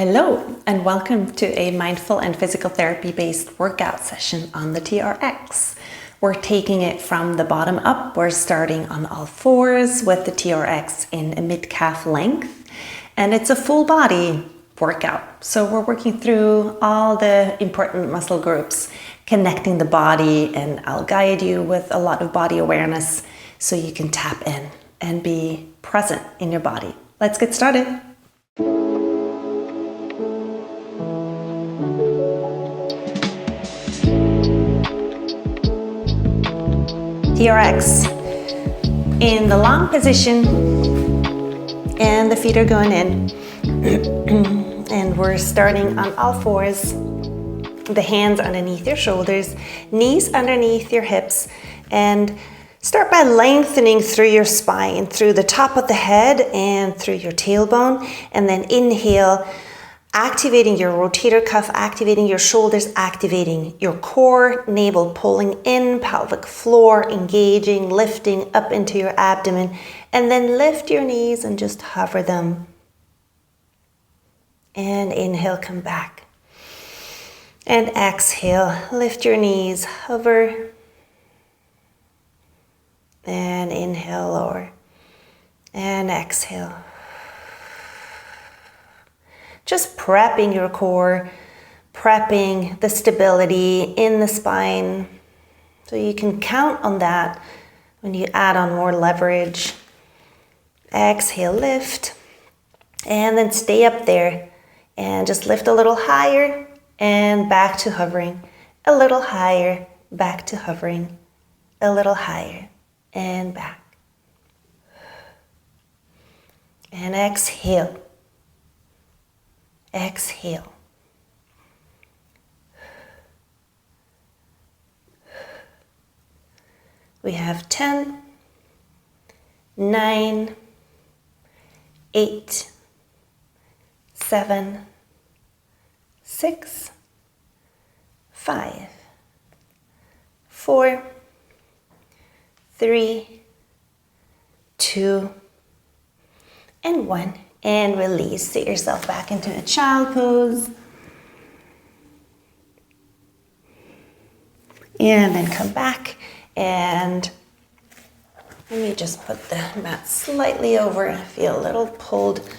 Hello and welcome to a mindful and physical therapy based workout session on the TRX. We're taking it from the bottom up. We're starting on all fours with the TRX in a mid-calf length, and it's a full body workout. So we're working through all the important muscle groups, connecting the body, and I'll guide you with a lot of body awareness so you can tap in and be present in your body. Let's get started. TRX in the long position, and the feet are going in. And we're starting on all fours, the hands underneath your shoulders, knees underneath your hips, and start by lengthening through your spine, through the top of the head and through your tailbone, and then inhale, activating your rotator cuff, activating your shoulders, activating your core, navel pulling in, pelvic floor engaging, lifting up into your abdomen, and then lift your knees and just hover them. And inhale, come back. And exhale, lift your knees, hover. And inhale, lower. And exhale. Just prepping your core, prepping the stability in the spine. So you can count on that when you add on more leverage. Exhale, lift. And then stay up there and just lift a little higher and back to hovering. A little higher, back to hovering. A little higher and back. And exhale. Exhale. We have 10, 9, 8, 7, 6, 5, 4, 3, 2, and 1. And release. Sit yourself back into a child pose. And then come back. And let me just put the mat slightly over. I feel a little pulled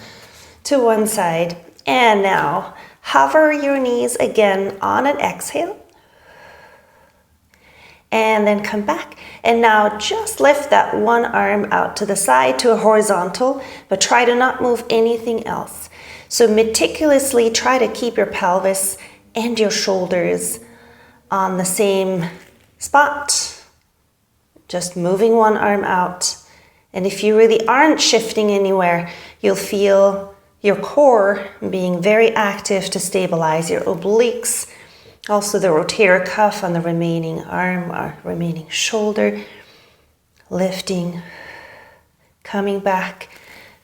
to one side. And now hover your knees again on an exhale. And then come back. And now just lift that one arm out to the side to a horizontal, but try to not move anything else. So meticulously try to keep your pelvis and your shoulders on the same spot. Just moving one arm out. And if you really aren't shifting anywhere, you'll feel your core being very active to stabilize your obliques. Also the rotator cuff on the remaining arm or remaining shoulder. Lifting, coming back,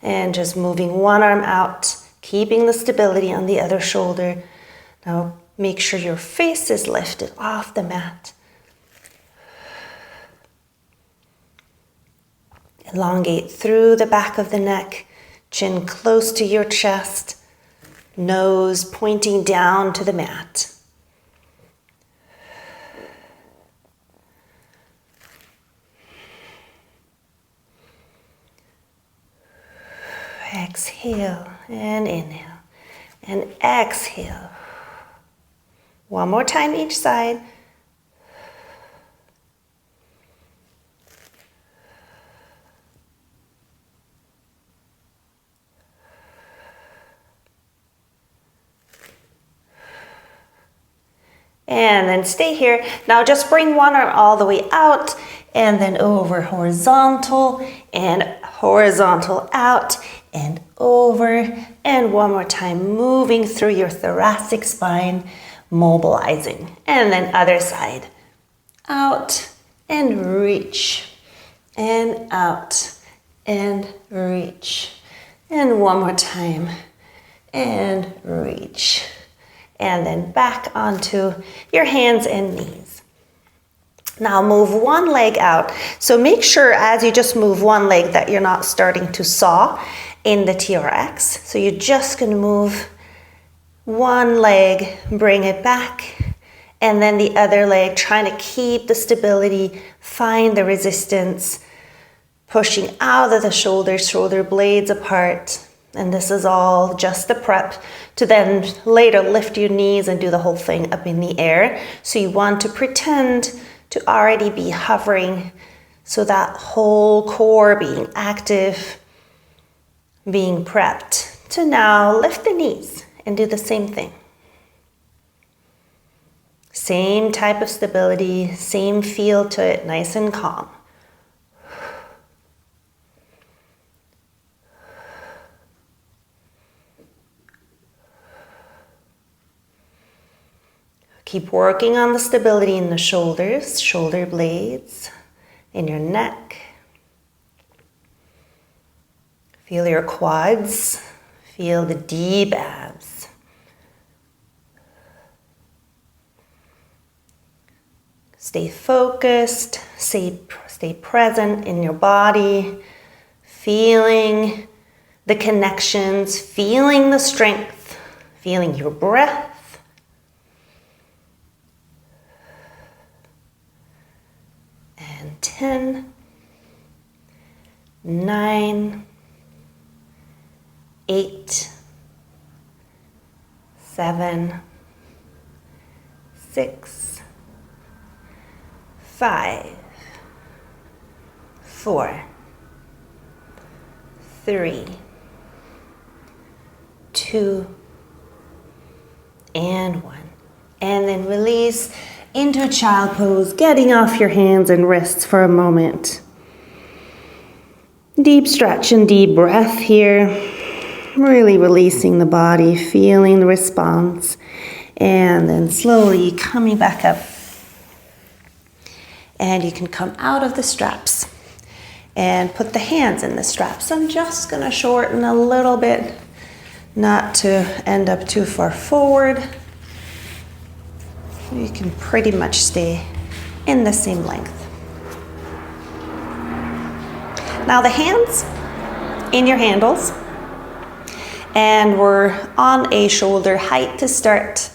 and just moving one arm out, keeping the stability on the other shoulder. Now make sure your face is lifted off the mat. Elongate through the back of the neck, chin close to your chest, nose pointing down to the mat. Exhale and inhale and exhale. One more time each side. And then stay here. Now just bring one arm all the way out and then over horizontal and horizontal out and over, and one more time, moving through your thoracic spine, mobilizing. And then other side, out and reach, and out and reach. And one more time, and reach. And then back onto your hands and knees. Now move one leg out. So make sure as you just move one leg that you're not starting to saw in the TRX. So you're just going to move One leg, bring it back, and then the other leg, trying to keep the stability, find the resistance, pushing out of the shoulders, shoulder blades apart. And this is all just the prep to then later lift your knees and do the whole thing up in the air. So you want to pretend to already be hovering, so that whole core being active, being prepped to now lift the knees and do the same thing. Same type of stability, same feel to it, nice and calm. Keep working on the stability in the shoulders, shoulder blades, in your neck. Feel your quads, feel the deep abs. Stay focused, stay present in your body, feeling the connections, feeling the strength, feeling your breath. And 10, 9, 8, 7, 6, 5, 4, 3, 2, and 1. And then release into a child pose, getting off your hands and wrists for a moment. Deep stretch and deep breath here. Really releasing the body, feeling the response, and then slowly coming back up. And you can come out of the straps and put the hands in the straps. I'm just going to shorten a little bit, not to end up too far forward. You can pretty much stay in the same length. Now the hands in your handles, and we're on a shoulder height to start.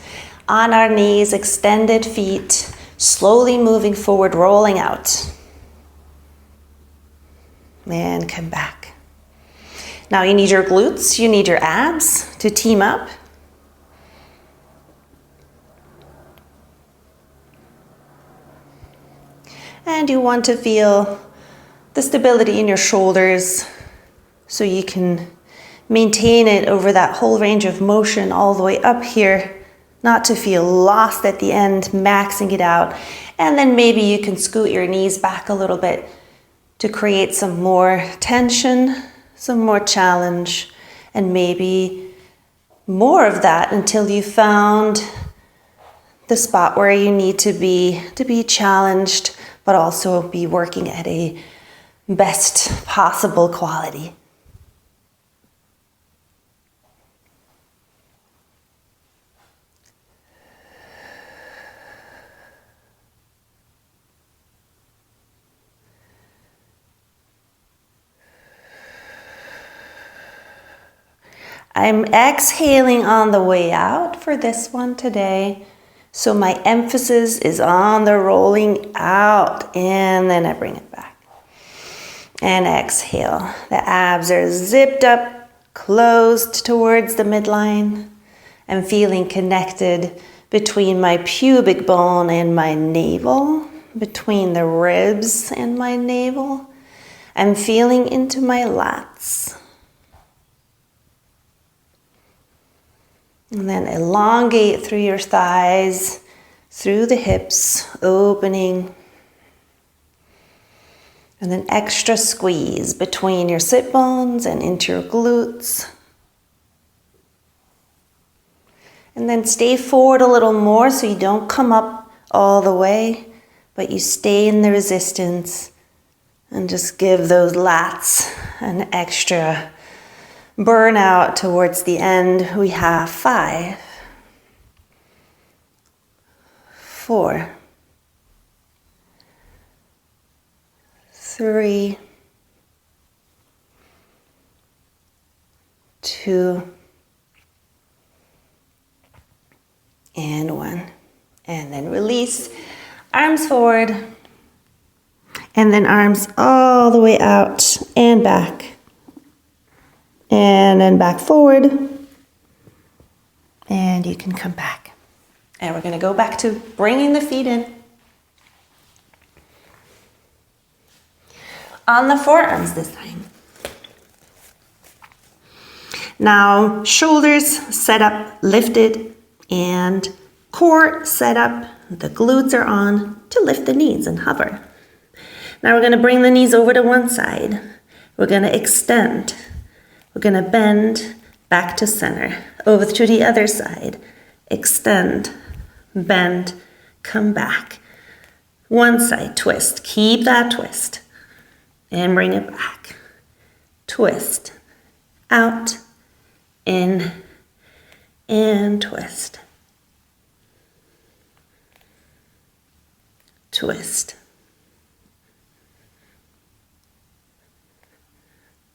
On our knees, extended feet, slowly moving forward, rolling out. And come back. Now you need your glutes, you need your abs to team up. And you want to feel the stability in your shoulders so you can maintain it over that whole range of motion all the way up here, not to feel lost at the end, maxing it out. And then maybe you can scoot your knees back a little bit to create some more tension, some more challenge, and maybe more of that until you found the spot where you need to be challenged, but also be working at a best possible quality. I'm exhaling on the way out for this one today. So my emphasis is on the rolling out, and then I bring it back. And exhale. The abs are zipped up, closed towards the midline. I'm feeling connected between my pubic bone and my navel, between the ribs and my navel. I'm feeling into my lats. And then elongate through your thighs, through the hips, opening. And then extra squeeze between your sit bones and into your glutes. And then stay forward a little more so you don't come up all the way, but you stay in the resistance and just give those lats an extra burnout towards the end. We have 5, 4, 3, 2, and 1. And then release, arms forward, and then arms all the way out and back. And then back forward, and you can come back. And we're going to go back to bringing the feet in. On the forearms this time. Now, shoulders set up, lifted, and core set up. The glutes are on to lift the knees and hover. Now we're going to bring the knees over to one side. We're going to extend. We're going to bend back to center. Over to the other side. Extend, bend, come back. One side, twist. Keep that twist. And bring it back. Twist. Out. In. And twist. Twist.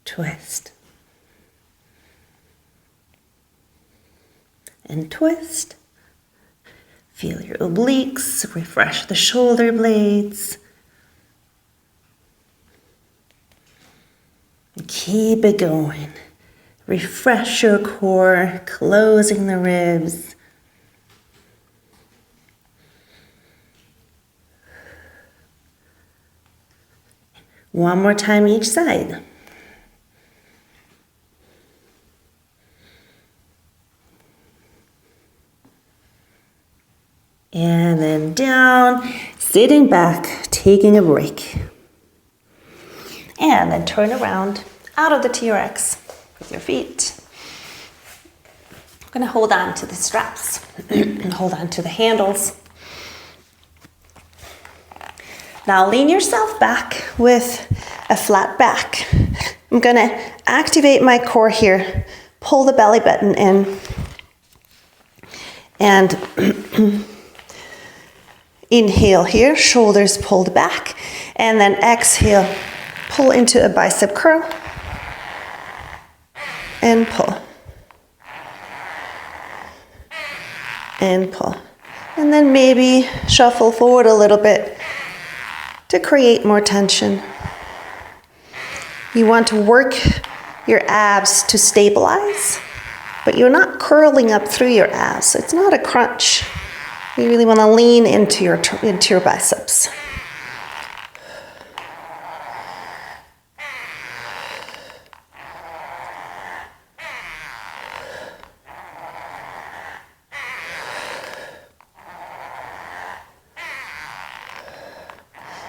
Twist. And twist. Feel your obliques, refresh the shoulder blades. Keep it going. Refresh your core, closing the ribs. One more time each side. And then down, sitting back, taking a break. And then turn around out of the TRX with your feet. I'm going to hold on to the straps and hold on to the handles. Now lean yourself back with a flat back. I'm going to activate my core here. Pull the belly button in. And inhale here, shoulders pulled back. And then exhale, pull into a bicep curl. And pull. And pull. And then maybe shuffle forward a little bit to create more tension. You want to work your abs to stabilize, but you're not curling up through your abs. So it's not a crunch. You really want to lean into your biceps.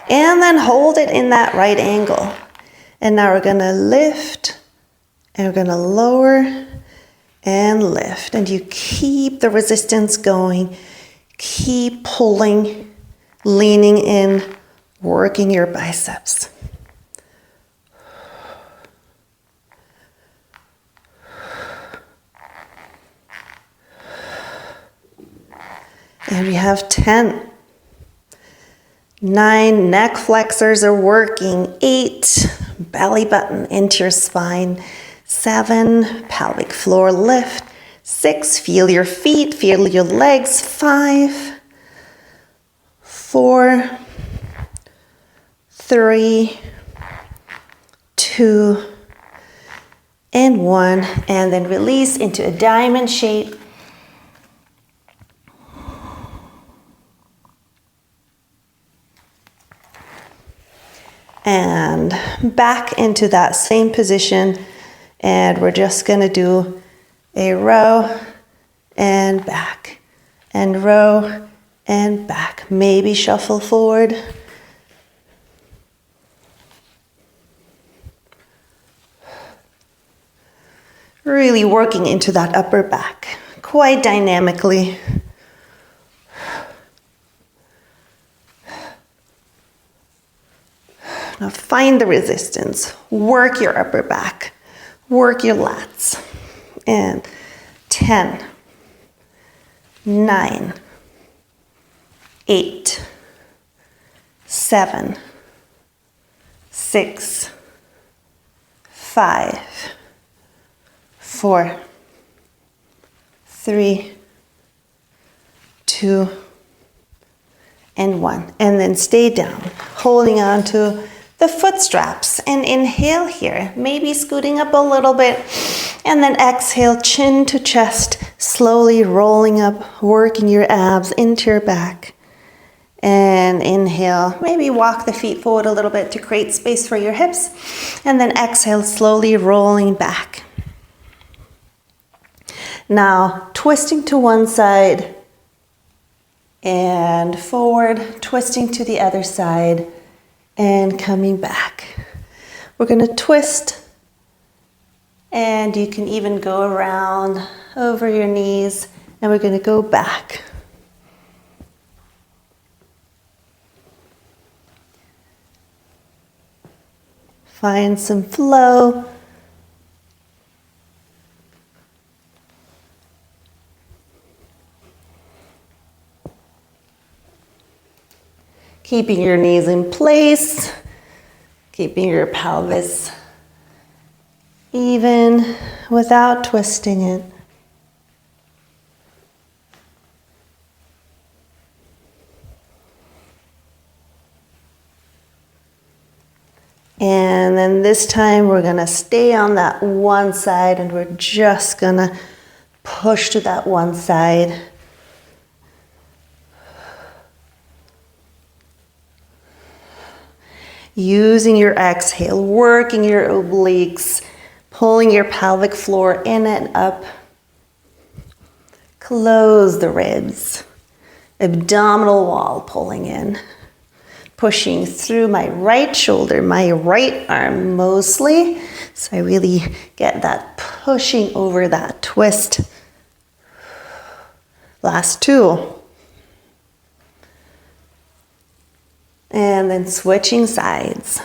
And then hold it in that right angle. And now we're going to lift, and we're going to lower and lift. And you keep the resistance going. Keep pulling, leaning in, working your biceps. And we have 10. 9, neck flexors are working. 8, belly button into your spine. 7, pelvic floor lift. 6, feel your feet, feel your legs. 5, 4, 3, 2, and 1. And then release into a diamond shape. And back into that same position, and we're just going to do a row and back, and row and back. Maybe shuffle forward. Really working into that upper back quite dynamically. Now find the resistance. Work your upper back. Work your lats. And 10, 9, 8, 7, 6, 5, 4, 3, 2, and 1. And then stay down, holding on to the foot straps. And inhale here, maybe scooting up a little bit. And then exhale, chin to chest, slowly rolling up, working your abs into your back. And inhale, maybe walk the feet forward a little bit to create space for your hips. And then exhale, slowly rolling back. Now, twisting to one side and forward, twisting to the other side and coming back. We're going to twist, and you can even go around over your knees, and we're going to go back. Find some flow. Keeping your knees in place, keeping your pelvis even without twisting it. And then this time we're going to stay on that one side, and we're just going to push to that one side. Using your exhale, working your obliques, pulling your pelvic floor in and up. Close the ribs, abdominal wall pulling in. Pushing through my right shoulder, my right arm mostly. So I really get that pushing over that twist. Last 2. And then switching sides.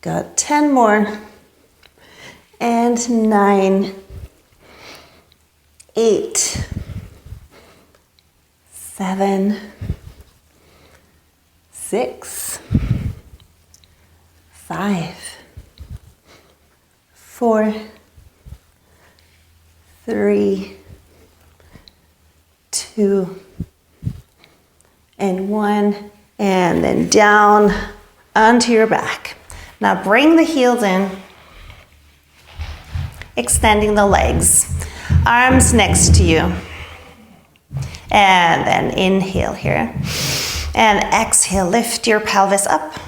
Got 10 more. And 9, 8, 7, 6, 5, 4, 3, 2, and 1. And then down onto your back. Now bring the heels in, extending the legs, arms next to you. And then inhale here. And exhale, lift your pelvis up.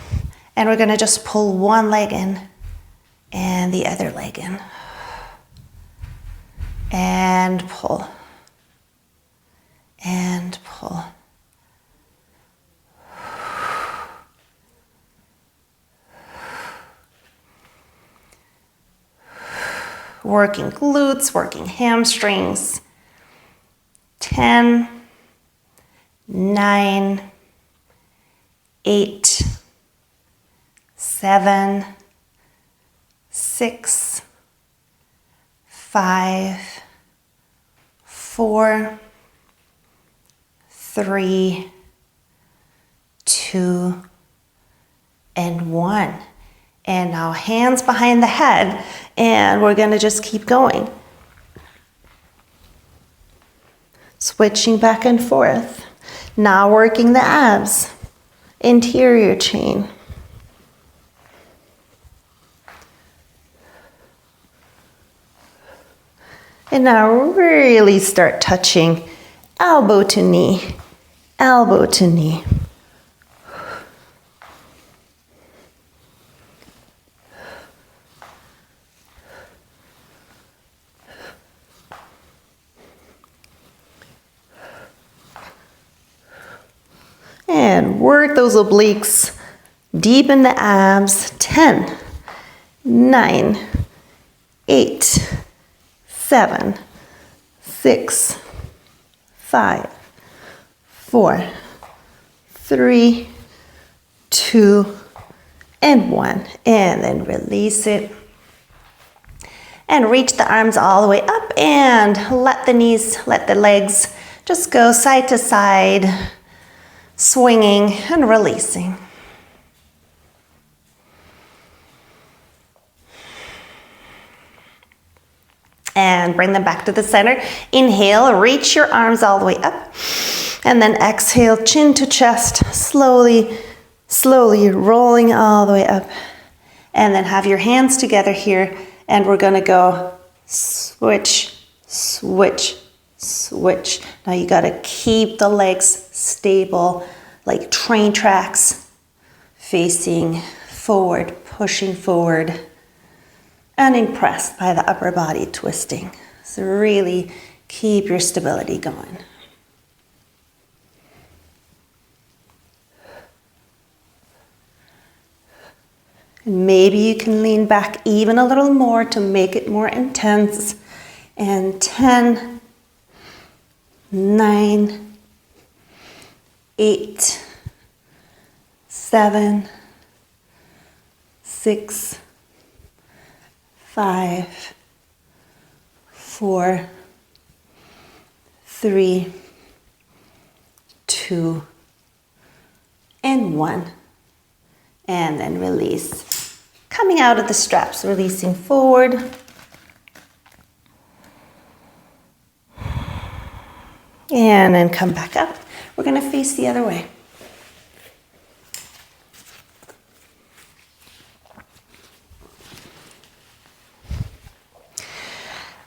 And we're going to just pull one leg in and the other leg in. And pull. And pull. Working glutes, working hamstrings. 10, 9, 8, 7, 6, 5, 4, 3, 2, and 1. And now hands behind the head, and we're going to just keep going. Switching back and forth. Now working the abs, interior chain. And now really start touching elbow to knee, elbow to knee. And work those obliques, deepen the abs. 10, 9, 8, 7, 6, 5, 4, 3, 2, and 1. And then release it. And reach the arms all the way up and let the knees, let the legs just go side to side. swinging and releasing. And bring them back to the center. Inhale, reach your arms all the way up. And then exhale, chin to chest, slowly, slowly rolling all the way up. And then have your hands together here. And we're gonna go switch, switch, switch. Now you gotta keep the legs stable, like train tracks, facing forward, pushing forward. Unimpressed by the upper body twisting. So really keep your stability going. And maybe you can lean back even a little more to make it more intense. And 10, 9, 8, 7, 6, 5, 4, 3, 2, and 1. And then release. Coming out of the straps, releasing forward. And then come back up. We're going to face the other way.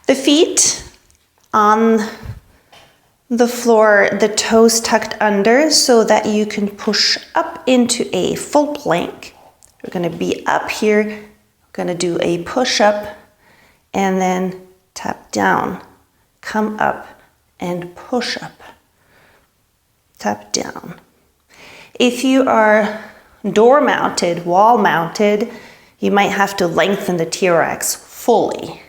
The feet on the floor, the toes tucked under so that you can push up into a full plank. We're going to be up here. We're going to do a push up and then tap down, come up and push up, tap down. If you are door mounted, wall mounted, you might have to lengthen the TRX fully,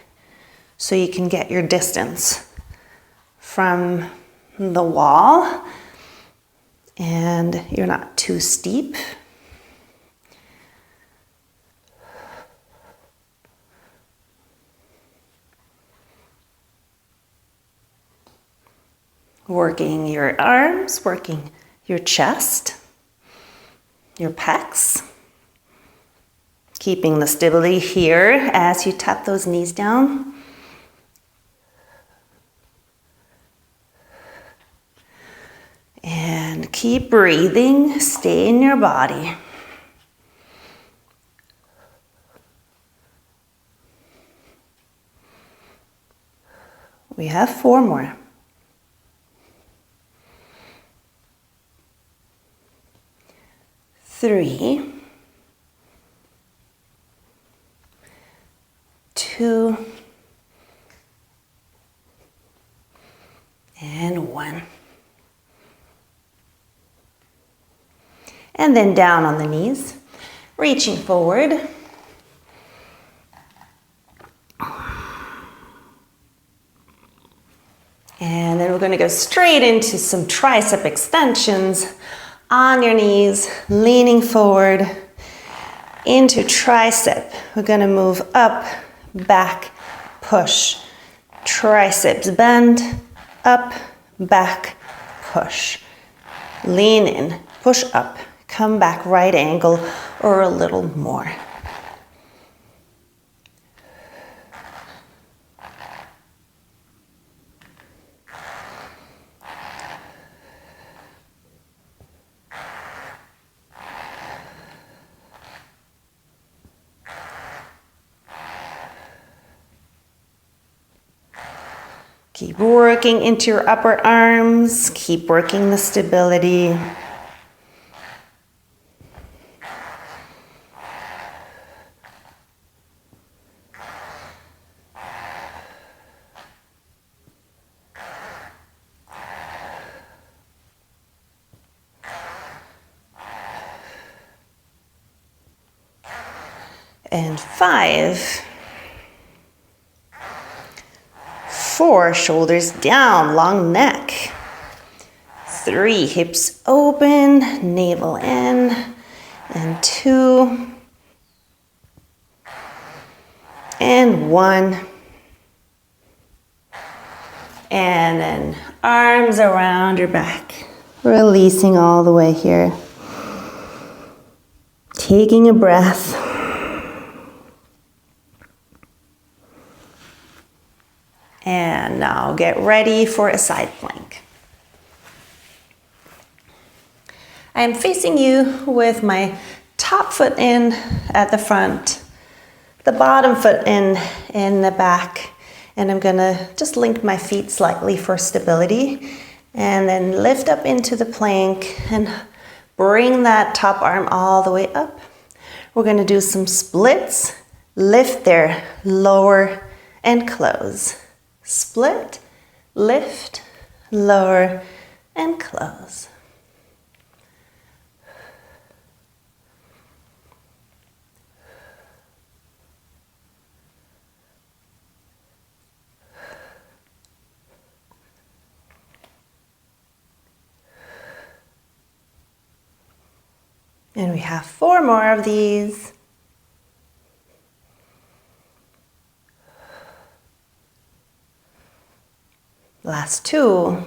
so you can get your distance from the wall and you're not too steep. Working your arms, working your chest, your pecs. Keeping the stability here as you tap those knees down. And keep breathing, stay in your body. We have 4 more. 3, 2, and 1. And then down on the knees, reaching forward. And then we're going to go straight into some tricep extensions on your knees, leaning forward into tricep. We're going to move up, back, push. Triceps bend, up, back, push. Lean in, push up. Come back, right angle or a little more. Keep working into your upper arms. Keep working the stability. And 5, 4, shoulders down, long neck. 3, hips open, navel in. And 2. And 1. And then arms around your back. Releasing all the way here. Taking a breath. And now get ready for a side plank. I am facing you with my top foot in at the front, the bottom foot in the back, and I'm gonna just link my feet slightly for stability, and then lift up into the plank and bring that top arm all the way up. We're gonna do some splits, lift there, lower and close. Split, lift, lower and close. And we have 4 more of these. Last 2.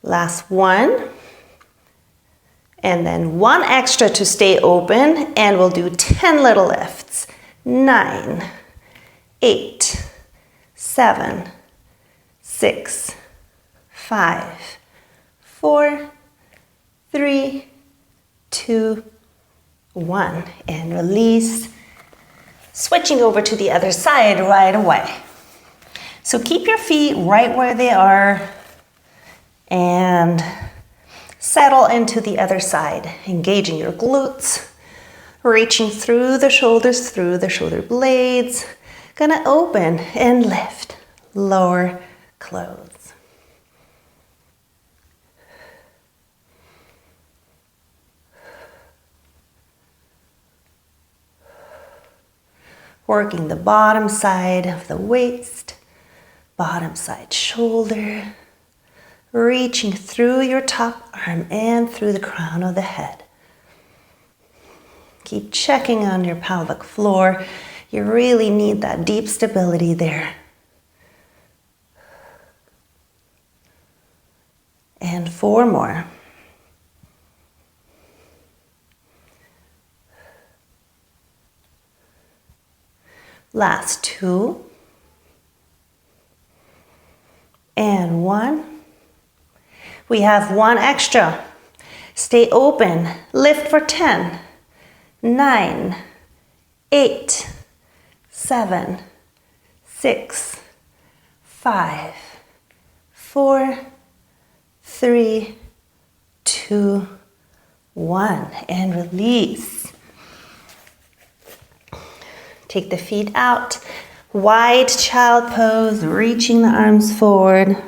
Last 1. And then 1 extra to stay open, and we'll do 10 little lifts. 9, 8, 7, 6, 5, 4, 3, 2, 1, and release. Switching over to the other side right away. So keep your feet right where they are and settle into the other side, engaging your glutes, reaching through the shoulders, through the shoulder blades. Gonna open and lift, lower, close. Working the bottom side of the waist, bottom side shoulder, reaching through your top arm and through the crown of the head. Keep checking on your pelvic floor. You really need that deep stability there. And 4 more. Last 2. And 1. We have 1 extra. Stay open. Lift for 10. 9, 8, 7, 6, 5, 4, 3, 2, 1. And release. Take the feet out. Wide child pose, reaching the arms forward.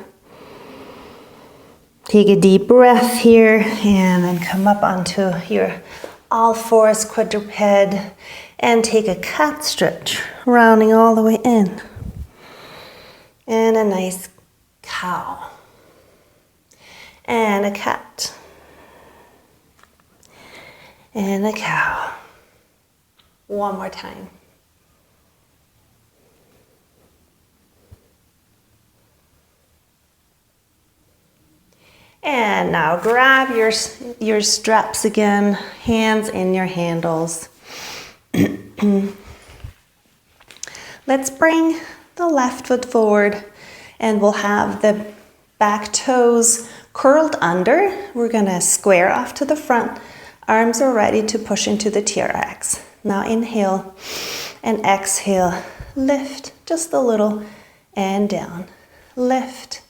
Take a deep breath here and then come up onto your all fours, quadruped, and take a cat stretch, rounding all the way in. And a nice cow. And a cat. And a cow. 1 more time. And now grab your straps again, hands in your handles. Let's bring the left foot forward and we'll have the back toes curled under. We're gonna square off to the front. Arms are ready to push into the TRX. Now inhale and exhale. Lift just a little and down. Lift.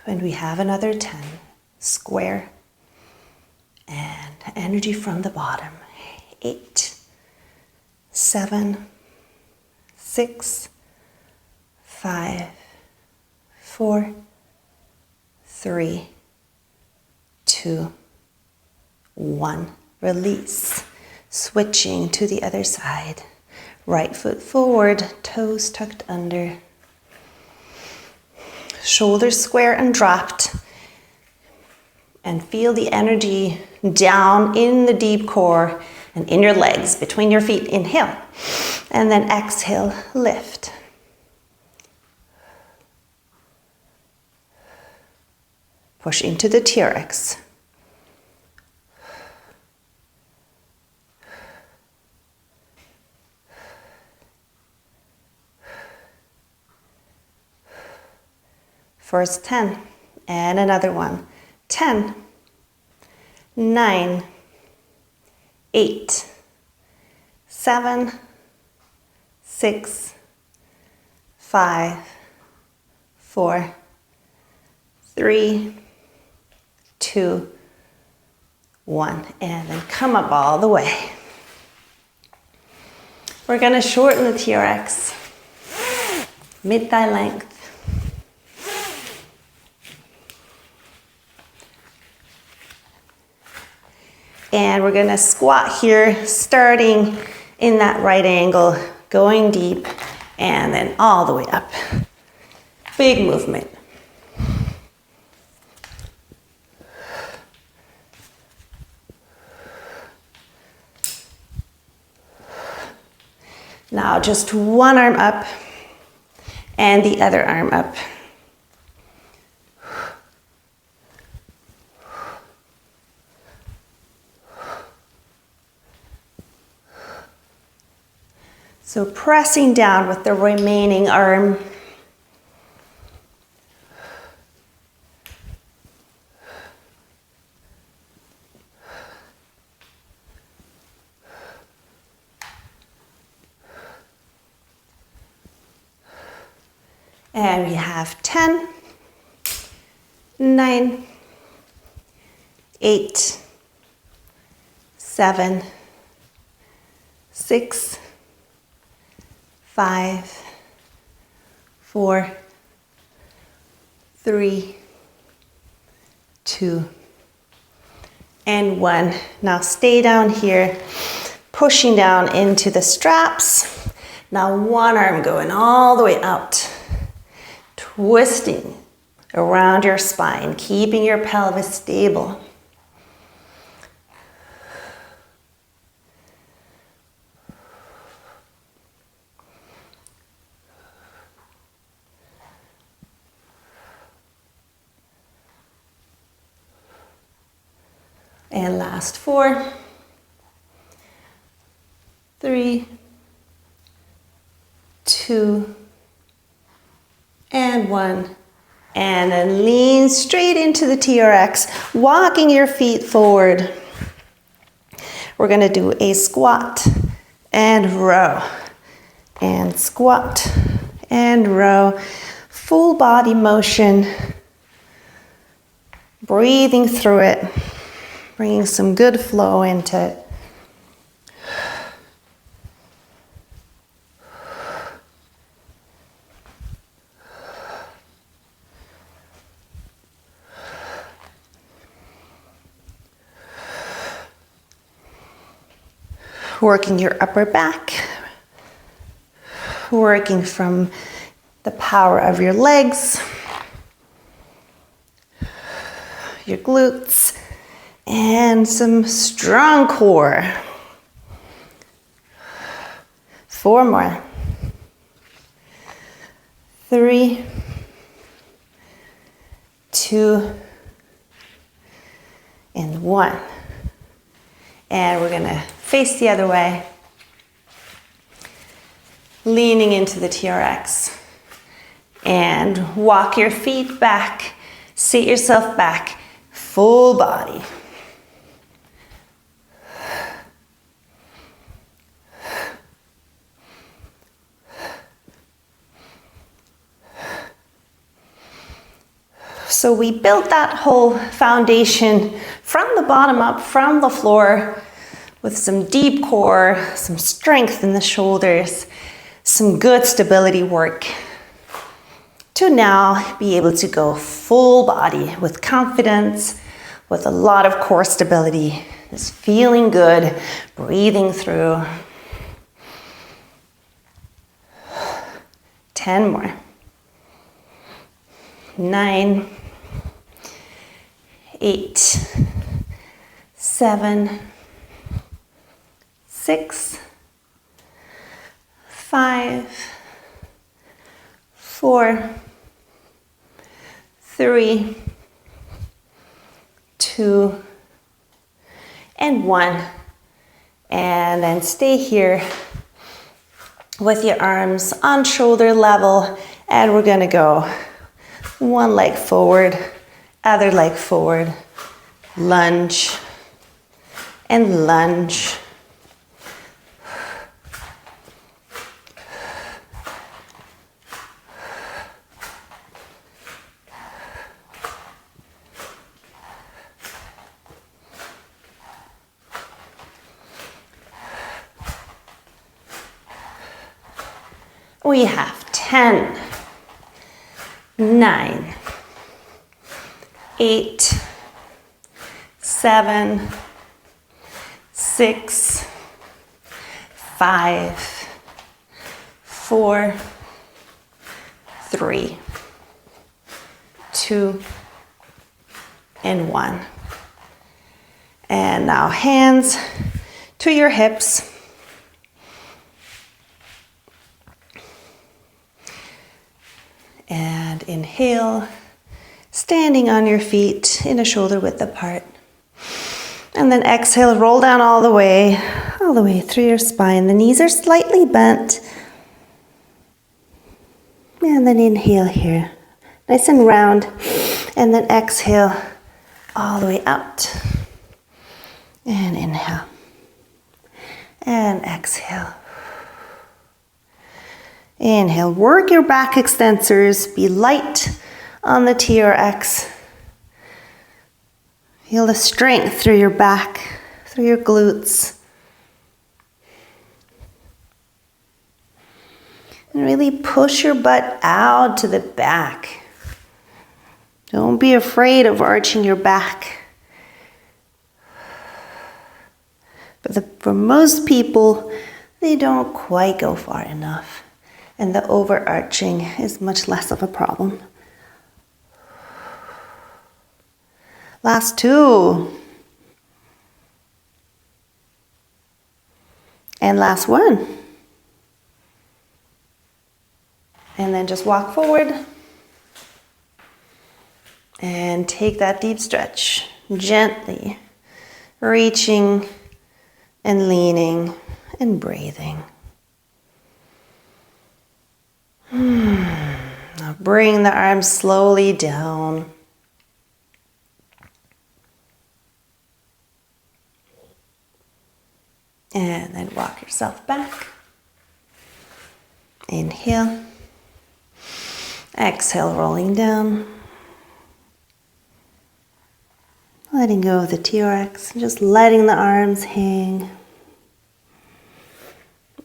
And we have another 10. Square. And energy from the bottom. 8, 7, 6, 5, 4, 3, 2, 1. Release. Switching to the other side. Right foot forward, toes tucked under. Shoulders square and dropped. And feel the energy down in the deep core and in your legs, between your feet. Inhale. And then exhale, lift. Push into the TRX. First 10, and another one. 10, 9, 8, 7, 6, 5, 4, 3, 2, 1. And then come up all the way. We're going to shorten the TRX. Mid-thigh length. And we're going to squat here, starting in that right angle, going deep, and then all the way up. Big movement. Now just one arm up and the other arm up. So pressing down with the remaining arm. And we have 10, 9, 8, 7, 6, 5, 4, 3, 2, and 1. Now stay down here, pushing down into the straps. Now one arm going all the way out, twisting around your spine, keeping your pelvis stable. And last 4, 3, 2, and 1. And then lean straight into the TRX, walking your feet forward. We're going to do a squat and row. And squat and row. Full body motion. Breathing through it. Bringing some good flow into it. Working your upper back. Working from the power of your legs. Your glutes. And some strong core. 4 more. 3, 2, and 1. And we're gonna face the other way. Leaning into the TRX. And walk your feet back. Sit yourself back. Full body. So we built that whole foundation from the bottom up, from the floor, with some deep core, some strength in the shoulders, some good stability work, to now be able to go full body with confidence, with a lot of core stability, just feeling good, breathing through. 10 more. 9, 8, 7, 6, 5, 4, 3, 2, and 1. And then stay here with your arms on shoulder level, and we're gonna go one leg forward, other leg forward, lunge, and lunge. We have 10, 9, 8, 7, 6, 5, 4, 3, 2, and 1. And now hands to your hips. And inhale, standing on your feet in a shoulder width apart. And then exhale, roll down all the way through your spine. The knees are slightly bent. And then inhale here, nice and round. And then exhale all the way out. And inhale. And exhale. Inhale, work your back extensors, be light on the TRX. Feel the strength through your back, through your glutes. And really push your butt out to the back. Don't be afraid of arching your back. But for most people, they don't quite go far enough. And the overarching is much less of a problem. Last 2. And last 1. And then just walk forward. And take that deep stretch. Gently reaching and leaning and breathing. Now bring the arms slowly down. And then walk yourself back. Inhale. Exhale, rolling down. Letting go of the TRX, just letting the arms hang.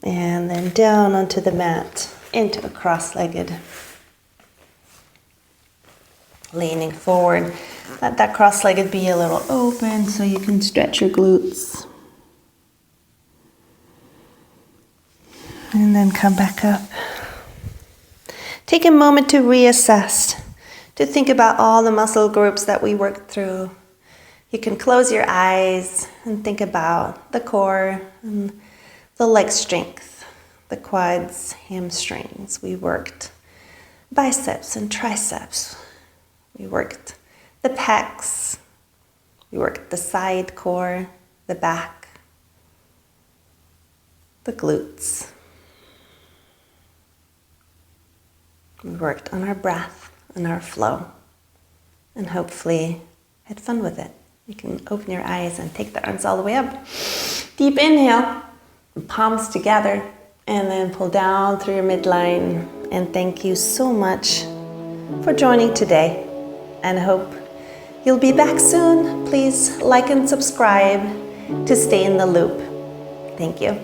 And then down onto the mat. Into a cross-legged. Leaning forward. Let that cross-legged be a little open so you can stretch your glutes. And then come back up. Take a moment to reassess, to think about all the muscle groups that we worked through. You can close your eyes and think about the core and the leg strength. The quads, hamstrings. We worked biceps and triceps. We worked the pecs. We worked the side core, the back, the glutes. We worked on our breath and our flow. And hopefully had fun with it. You can open your eyes and take the arms all the way up. Deep inhale, palms together. And then pull down through your midline. And thank you so much for joining today. And I hope you'll be back soon. Please like and subscribe to stay in the loop. Thank you.